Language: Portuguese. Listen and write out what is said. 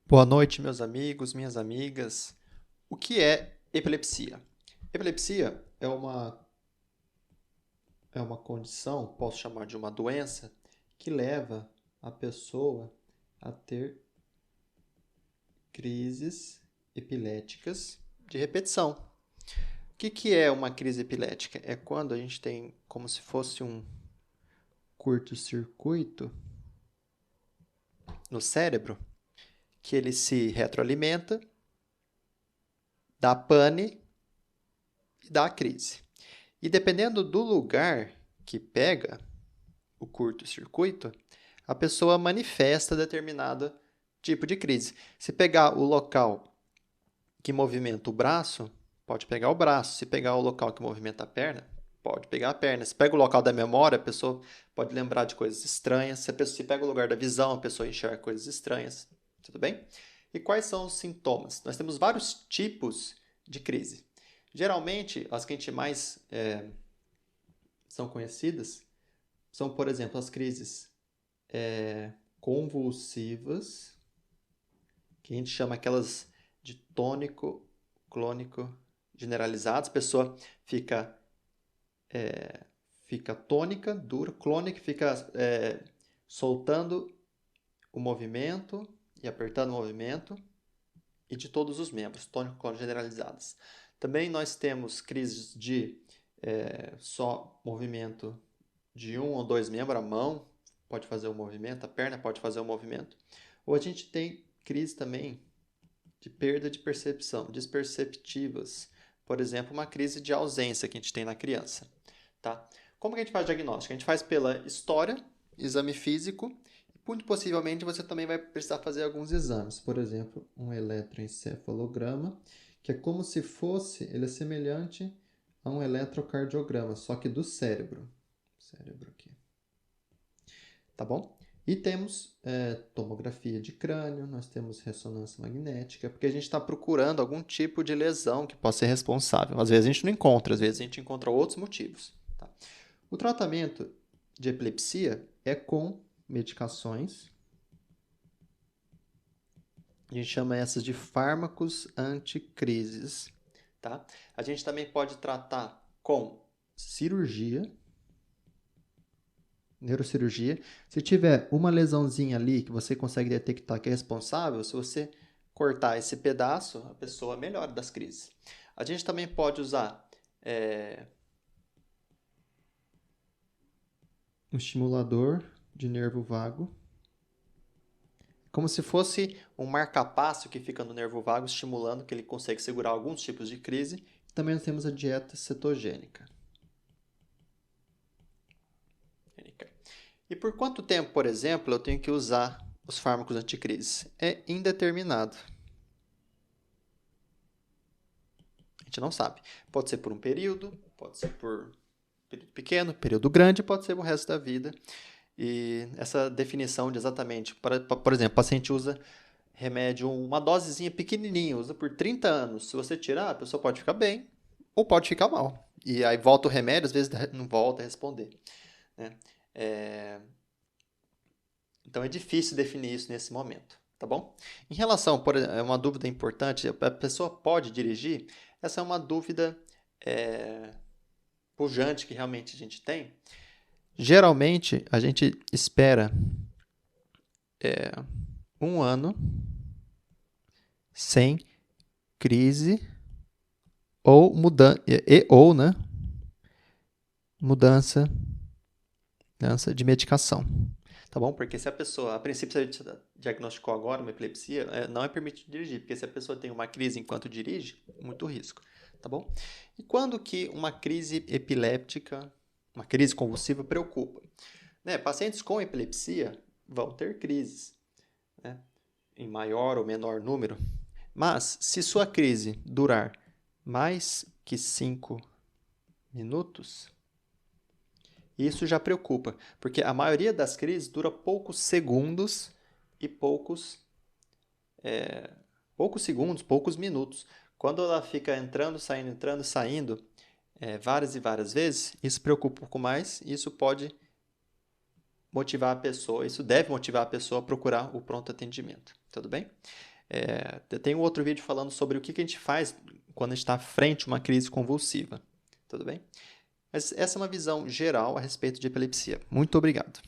Boa noite, meus amigos, minhas amigas. O que é epilepsia? Epilepsia é uma condição, posso chamar de uma doença, que leva a pessoa a ter crises epiléticas de repetição. O que é uma crise epilética? É quando a gente tem como se fosse um curto-circuito no cérebro, que ele se retroalimenta, dá pane e dá a crise. E dependendo do lugar que pega o curto-circuito, a pessoa manifesta determinado tipo de crise. Se pegar o local que movimenta o braço, pode pegar o braço. Se pegar o local que movimenta a perna, pode pegar a perna. Se pega o local da memória, a pessoa pode lembrar de coisas estranhas. Se pega o lugar da visão, a pessoa enxerga coisas estranhas. Tudo bem? E quais são os sintomas? Nós temos vários tipos de crise. Geralmente, as que a gente mais são conhecidas são, por exemplo, as crises convulsivas, que a gente chama aquelas de tônico, clônico generalizadas. A pessoa fica tônica, dura, clônica, fica soltando o movimento e apertando o movimento, e de todos os membros, tônico, clônico generalizadas. Também nós temos crises de só movimento de um ou dois membros, a mão pode fazer o movimento, a perna pode fazer o movimento. Ou a gente tem crise também de perda de percepção, desperceptivas. Por exemplo, uma crise de ausência que a gente tem na criança. Tá? Como que a gente faz o diagnóstico? A gente faz pela história, exame físico, e muito possivelmente você também vai precisar fazer alguns exames. Por exemplo, um eletroencefalograma, que é como se fosse, ele é semelhante a um eletrocardiograma, só que do cérebro. Cérebro aqui. Tá bom? E temos tomografia de crânio, nós temos ressonância magnética, porque a gente está procurando algum tipo de lesão que possa ser responsável. Às vezes a gente não encontra, às vezes a gente encontra outros motivos. Tá? O tratamento de epilepsia é com medicações. A gente chama essas de fármacos anticrises. Tá? A gente também pode tratar com cirurgia, neurocirurgia. Se tiver uma lesãozinha ali que você consegue detectar que é responsável, se você cortar esse pedaço, a pessoa melhora das crises. A gente também pode usar um estimulador de nervo vago, como se fosse um marca-passo que fica no nervo vago, estimulando que ele consegue segurar alguns tipos de crise. Também nós temos a dieta cetogênica. E por quanto tempo, por exemplo, eu tenho que usar os fármacos anticrise? É indeterminado. A gente não sabe. Pode ser por um período, pode ser por período pequeno, período grande, pode ser o resto da vida. E essa definição de exatamente, por exemplo, o paciente usa remédio, uma dosezinha pequenininha, usa por 30 anos. Se você tirar, a pessoa pode ficar bem ou pode ficar mal. E aí volta o remédio, às vezes não volta a responder. Né? Então é difícil definir isso nesse momento, tá bom? Em relação, por exemplo, uma dúvida importante, a pessoa pode dirigir? Essa é uma dúvida pujante que realmente a gente tem. Geralmente, a gente espera um ano sem crise ou né, mudança de medicação. Tá bom? Porque se a pessoa, a princípio, se a gente diagnosticou agora uma epilepsia, não é permitido dirigir, porque se a pessoa tem uma crise enquanto dirige, muito risco. Tá bom? E quando que uma crise epiléptica, uma crise convulsiva preocupa? Né? Pacientes com epilepsia vão ter crises, né? Em maior ou menor número. Mas, se sua crise durar mais que 5 minutos, isso já preocupa, porque a maioria das crises dura poucos segundos e poucos segundos, poucos minutos. Quando ela fica entrando, saindo, várias e várias vezes, isso preocupa um pouco mais e isso pode motivar a pessoa, isso deve motivar a pessoa a procurar o pronto atendimento. Tudo bem? Tem um outro vídeo falando sobre o que a gente faz quando a gente está frente a uma crise convulsiva. Tudo bem? Mas essa é uma visão geral a respeito de epilepsia. Muito obrigado.